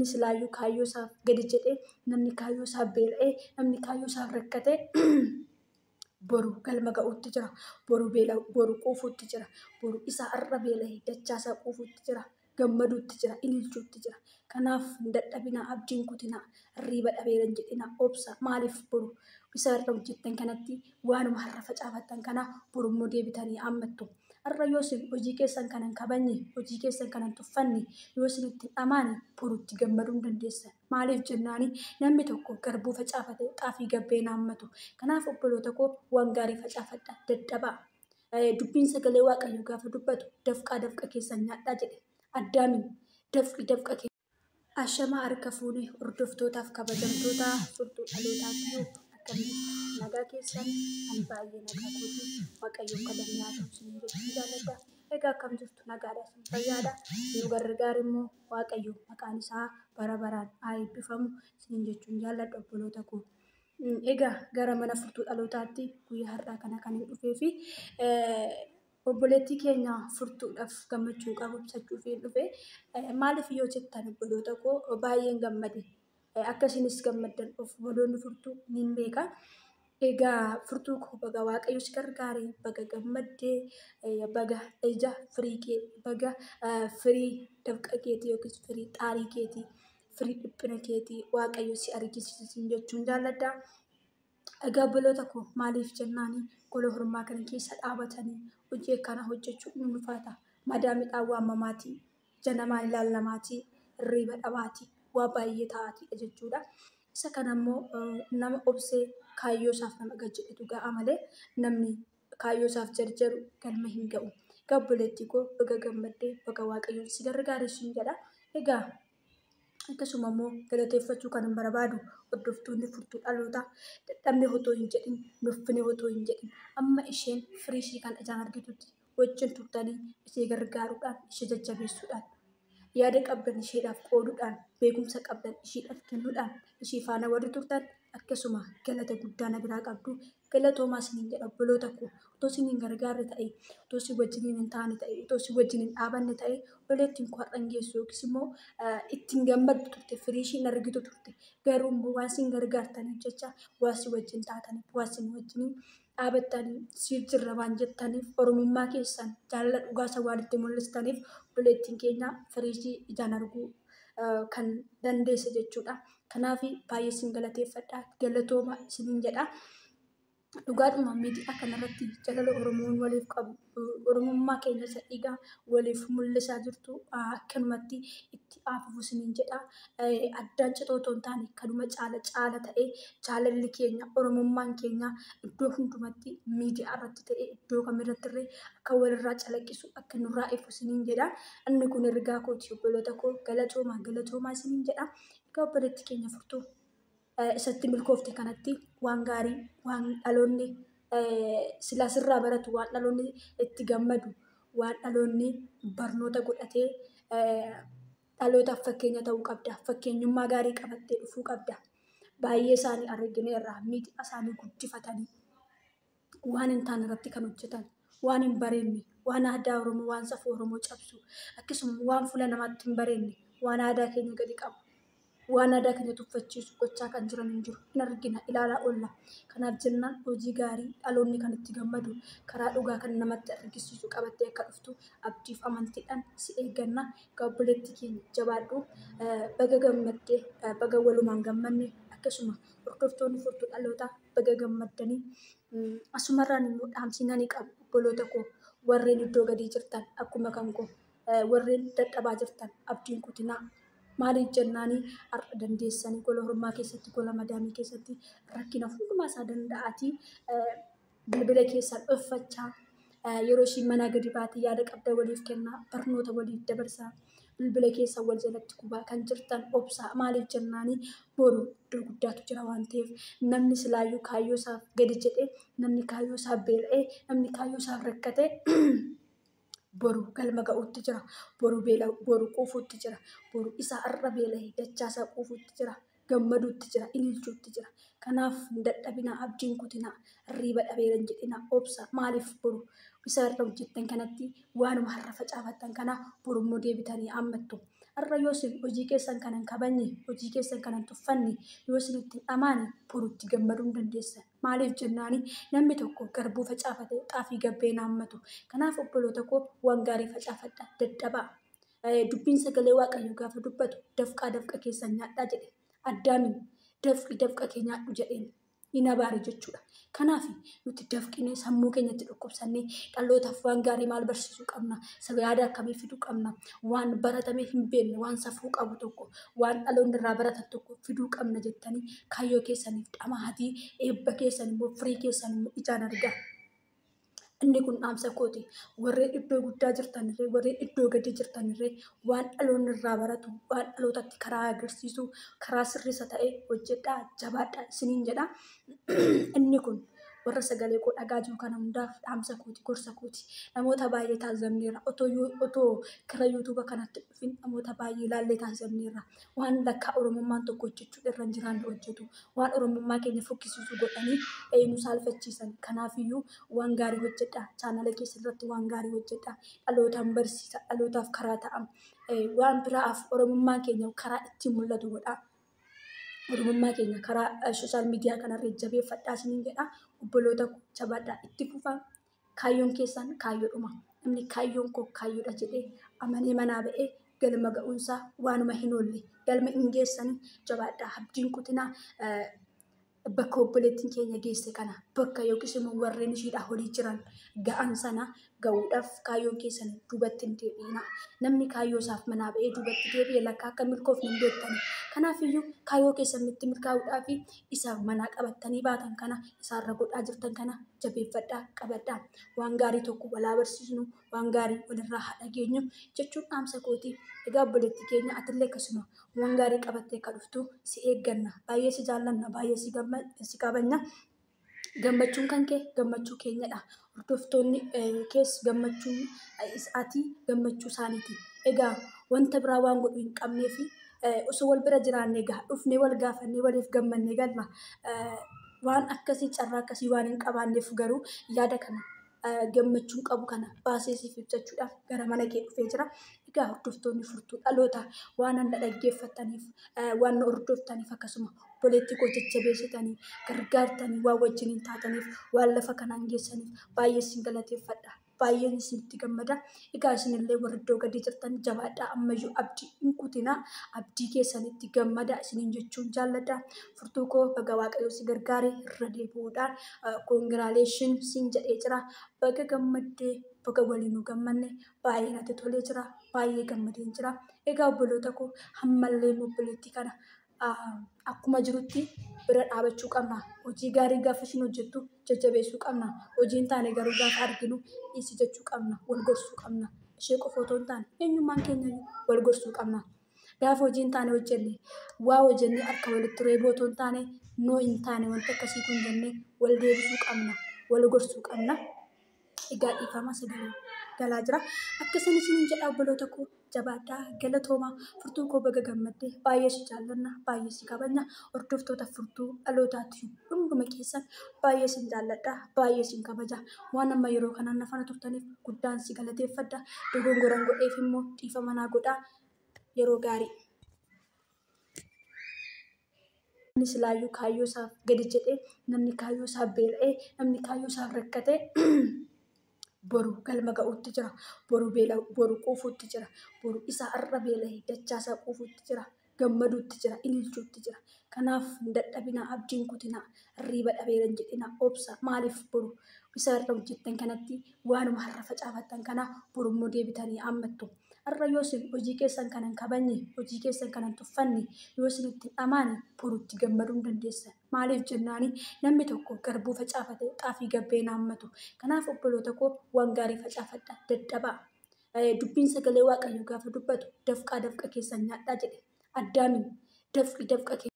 namni silaayyuu kaayyoo isaaf gadi jedhee, namni kaayyoo isaaf beela'ee, namni kaayyoo isaaf rakkatee boru galma ga'uutti jira. Boru quufuutti jira. Boru isaa har'a beela'ee dachaasaa quufuutti jira. Gammaduutti jira. Ililchuutti jira. Kanaaf hin dadhabinaa, abdiin kutinaa, hirriiba dhabeera hin jedhinaa, obsa. Maaliif boru isa irra hojjettan kanatti waanuma har'a facaafattan kana borummoo deebitanii hammattu. Har'a yoo isin hojii keessan kana hin kabajne, hojii keessan kana hin tuffanne, yoo isin itti dhamaane borutti gammaduu hin dandeessan. Maaliif jennaani namni tokko garbuu facaafatee xaafii gabbeen hammatu. Kanaaf obboloota koo waan gaarii facaafadhaa, dadhabaa. Dubbiin sagalee Waaqayyoo gaafa dubbatu dafqa keessan nyaadhaa jedhe. Addaamin dafqa keessa. Ashamaa harka fuunee hordoftootaaf kabajamtoota furtuu dhalootaatiyyuu akkamitti nagaa keessan ani baay'ee nagaa gootii Waaqayyoon kadhannaa ta'uusin jechuun jaalladha. Egaa akkam jirtu nagaadha isin fayyaadha. Nu gargaar immoo Waaqayyo maqaan isaa bara baraan haa eebbifamu isin jechuun jaalladha obboloota koo. Egaa gara mana furtuu dhalootaatti guyyaa har'aa kana kan hin dhufee fi obboleettii keenya furtuudhaaf gammachuu qabu ibsachuuf hin dhufe. Maaliif yoo jettan obboloota koo baay'een gammade. Akkasinis gammaddan obboloonni furtuu ni beeka. Egaa furtuu koo baga Waaqayyo si gargaaree, baga gammaddee, baga ija firii kee, baga firii dafqa keetii yookiis firii xaarii keetii, firii dhiphina keetii Waaqayyo si argisiisin jechuun jaalladha. Egaa obboloota koo maaliif jennaani gola hormaa kana keessa dhaabatanii hojii kana hojjechuun nu ulfaata. Madaa midhaan waamamaatii, janamaan ilaallamaatii, hirriiba dhabaatii, waa baay'ee ta'aatii jechuudha. Isa kana immoo nama obsee kaayyoo isaaf nama gajjedhetu ga'a malee namni kaayyoo isaaf jarjaru galma hin ga'u. Egaa obboleettii koo baga gammaddee, baga Waaqayyoon si gargaareessuun jedha. Egaa akkasuma immoo galateeffachuu kan hin barbaadu hordoftoonni furtuu dhalootaa dadhabne otoo hin jedhin, nuffine otoo hin jedhin, amma isheen firii ishii kan ijaan argitutti wajjin turtanii ishee gargaaruudhaan, ishee jajjabeessuudhaan, yaada qabdan isheedhaaf qooduudhaan, beekumsa qabdan isheedhaaf kennuudhaan, ishee faana warri turtan akkasuma galata guddaa na biraa qabdu. Galatoomaa isiniin jedha obboloota koo. Otoo isin hin gargaarre ta'e, otoo isin wajjin hin taane ta'e, otoo isin wajjin hin dhaabanne ta'e, obboleettiin koo har'an geessu yookiis immoo ittiin gammaddu turte, firii ishiin argitu turte. Garuu immoo waan isin gargaartaniif jecha, waan isin wajjin taataniif, waan isin wajjin dhaabattanii, siif jirra waan jettaniif, oromummaa keessan jaalala dhugaa isa waan itti mul'istaniif obboleettiin keenya firii ishii ijaan arguu kan dandeesse jechuudha. Kanaaf baay'ee isin galateeffadha. Galatooma isiniin jedha. Dhugaadhuma miidiyaa kanarratti jaalala Oromoon waliif qabu, Oromummaa keenya isa dhiigaa waliif mul'isaa jirtu akkanumatti itti hafuuf isiniin jedha. Addaan citoo otoo hin taane kanuma caala ta'ee jaalalli keenya, Oromummaan keenya iddoo hundumatti miidiyaa irratti ta'ee iddoo kamirratti illee akka walirraa calaqqisu, akka nurraa ifu isiniin jedha. Inni kun ergaa kooti obboloota koo. Galatoomaa isiniin jedha. Egaa obboleettii keenya furtuu isatti milkoofte kanatti waan gaarii, waan dhaloonni silaa sirraa baratu, waan dhaloonni itti gammadu, waan dhaloonni barnoota godhatee dhalootaaf fakkeenya ta'uu qabda. Fakkeenyummaa gaarii qabattee dhufuu qabda. Baay'ee isaanii argineerra miidiyaa isaanii guddifatanii waan hin taane irratti kan hojjetan, waan hin bareenye, waan aadaa Oromoo, waan safuu Oromoo cabsu, akkasuma waan fuula namaatti hin bareenye, waan aadaa keenya gadi qabu, waan aadaa keenya tuffachiisu gochaa kan jiran hin jiru. Hin argina, ilaalaa oolla. Kanaaf jennaan hojii gaarii dhaloonni kan itti gammadu, karaa dhugaa kan namatti argisiisu qabattee akka dhuftu abdiif amantiidhaan si eegganna. Egaa obboleettii keenya jabaadhu. Baga gammaddee, baga walumaan gammanne, akkasuma hordoftoonni furtuu dhalootaa baga gammaddanii. Asumarraan immoo dhaamsina ni qabu obboloota koo. Warreen iddoo gadii jirtan akkuma kan koo, warreen dadhabaa jirtan abdiin kutinaa. Maaliif jennaani har'a dandeessanii gola hormaa keessatti, gola madaamii keessatti rakkina hundumaa isaa danda'aatii bilbila keessaan dhuunfachaa yeroo isheen manaa gadi baatee yaada qabda waliif kennaa, barnoota waliif dabarsaa, bilbila keessaan wal jalatti kubaa kan jirtan obsaa. Maaliif jennaani boru iddoo guddaatu jira waan ta'eef namni silaayyuu kaayyoo isaaf gadi jedhee, namni kaayyoo isaaf beela'ee, namni kaayyoo isaaf rakkatee boru galma ga'uutti jira. Boru quufuutti jira. Boru isaa har'a beela'ee dachaasaa quufuutti jira. Gammaduutti jira. Ililchuutti jira. Kanaaf hin dadhabinaa, abdiin kutinaa, hirriiba dhabeera hin jedhinaa, obsa. Maaliif boru isa irra hojjettan kanatti waanuma har'a facaafattan kana borummoo deebitanii hammattu. Arra yoo isin hojii keessan kanan kabanye, hojii keessan kanan tuffanne, yoo isin itti amaane borutti gammaduu hin dandeessan. Maaliif jennaani namni tokko garbuu facaafatee xaafii gabbee naammatu. Kanaaf obboloota koo waan gaarii facaafadhaa dadhabaa. Dubbiin sagalee waaqayyoo gaafa dubbatu dafqaa dafqa keessan nyaadhaa jedhe. Addaamin dafqi dafqa kee nyaadhu jedheen hin abaare jechuudha. Kanaaf nuti dafqinee sammuu keenyatti dhukkubsannee dhalootaaf waan gaarii maal barsiisuu qabna? Yaada akkamii fiduu qabna? Waan baratamee hin beekne, waan safuu qabu tokko, waan dhaloonni irraa baratan tokko fiduu qabna jettanii kaayyoo keessaniif dhamaatii eebba keessan immoo firii keessan immoo ijaan argaa. Inni kun dhaamsa kooti. Warreen iddoo guddaa jirtanirree, warreen iddoo gadi jirtanirree waan dhaloonni irraa baratu, waan dhalootatti karaa agarsiisu, karaa sirriisa ta'e hojjedhaa, jabaadhaa isiniin jedha. Inni kun warra sagalee koo dhagaa jiru kana hundaaf dhaamsa kooti, gorsa kooti. Namoota baay'ee taasifamneerra. Otoo kara yuutuuba kanatti dhufin namoota baay'ee ilaallee taasifamneerra. Waan lakkaa Oromummaan tokko hojjechuu irra hin jiraanne hojjetu. Waan Oromummaa keenya fokkisiisuu godhanii nu saalfachiisan. Kanaafiyyuu waan gaarii hojjedhaa. Chaanala keessa irratti waan gaarii hojjedhaa. Dhalootaan barsiisa, dhalootaaf karaa ta'a. Waan biraaf Oromummaa keenya karaa ittiin mul'atu godhaa. Oromummaa keenya karaa sooshaal miidiyaa kanarra jabeeffadhaa isiniin jedha. Obboloota jabaadhaa itti fufaa. Kaayyoon keessan kaayyoodhuma. Namni kaayyoon koo kaayyoodha jedhee amanee manaa ba'ee galma ga'uunsaa waanuma hin oolle. Galma hin geessanii jabaadhaa. Abdiin kutinaa bakka obboleettiin keenya geesse kana bakka yookiis immoo warreen ishiidhaa olii jiran ga'an sana ga'uudhaaf kaayyoon keessan duubatti hin deebiina. Namni kaayyoo isaaf manaa ba'ee duubatti deebi'ee lakkaa akka milkoofne hin beektani. Kanaafiyyuu kaayyoo keessan itti milkaa'uudhaaf isa manaa qabattanii baatan kana isaarra godhaa jirtan kana jabeeffadhaa qabadhaa. Waan gaarii tokko walaa barsiisnu, waan gaarii walirraa haa dhageenyu jechuun dhaamsa kooti. Egaa obboleettii keenya atillee akkasuma waan gaarii qabattee akka dhuftu si eegganna. Baay'ee si jaallanna, baay'ee si kabajna. Gammachuun kan kee gammachuu keenyadha. Hordoftoonni kees gammachuun ati gammachuu isaaniiti. Egaa wanta biraa waan godhu hin qabnee fi osoo wal bira jiraanne egaa dhufnee wal gaafannee waliif gammannee galma. Waan akkasii carraa akkasii waan hin qabaanneef garuu yaada kana gammachuun qabu kana baasee siif ibsachuudhaaf gara mana kee dhufee jira. Egaa hordoftoonni furtuu dhaloota waan anna dhaggeeffataniif, waan na hordoftaniif akkasuma obboleettii koo jajjabeessitanii gargaartanii waan wajjiniin taataniif, waan lafa kanaan geessaniif baay'ee isin galateeffadha. Baay'een isinitti gammada. Egaa isinillee warri iddoo gadi jirtan jabaadhaa. Ammayyuu abdii hin kutinaa. Abdii keessanitti gammada isiniin jechuun jaalladha. Furtuu koo baga waaqayyo si gargaaree irra deebi'uudhaan koongiraaleeshin siin jedhee jira. Baga gammaddee baga waliin nu gammanne baay'ee natti tolee jira. Baay'ee gammadee jira. Egaa obboloota koo hammallee obboleettii kana akkuma jirutti bira dhaabachuu qabna. Hojii gaarii gaafa ishiin hojjettu jajjabeessuu qabna. Hojiin taane garuu gaafa arginu dhiisi jechuu qabna. Wal gorsuu qabna. Ishee qofa otoo hin taane eenyummaan keenya wal gorsuu qabna. Gaafa hojiin taane hojjenne waa hojjennee akka walitti reebuu otoo hin taane noo hin taane wanta akkasii kun jennee wal deebisuu qabna. Wal gorsuu qabna. Egaa dhiifama sagalee galaa jira. Akkasuma isiniin jedha obboloota koo jabaadhaa galatooma. Furtuu koo baga gammaddee baay'ee si jaallanna, baay'ee si kabajna. Hordoftoota furtuu dhalootaatti hunduma keessan baay'ee sin jaalladha, baay'ee sin kabaja. Waan amma yeroo kanaan na faana turtaniif guddaan si galateeffadha. Dogongoran godheef immoo dhiifama naa godhaa. Yeroo gaarii. Namni silaayyuu kaayyoo isaaf gadi jedhee, namni kaayyoo isaaf beela'ee, namni kaayyoo isaaf rakkatee boru galma ga'uutti jira. Boru quufuutti jira. Boru isaa irra beela'ee dachaasaa quufuutti jira. Gammaduutti jira. Ililchuutti jira. Kanaaf hin dadhabinaa, abdiin kutinaa, hirriiba dhabeera hin jedhinaa, obsa. Maaliif boru isa irra hojjettan kanatti waanuma har'a facaafattan kana borummoo deebitanii hammattu. Har'a yoo isin hojii keessan kanan kabanye, hojii keessan kanan tuffanne, yoo isin itti amaane borutti gammaduu hin dandeessan. Maaliif jennaani namni tokko garbuu facaafatee xaafii gabbee naammatu. Kanaaf obboloota koo waan gaarii facaafadhaa dadhabaa. Dubbiin sagalee waaqayyoo gaafa dubbatu dafqaa dafqa keessan nyaadhaa jedhe. Addaamin dafqi dafqa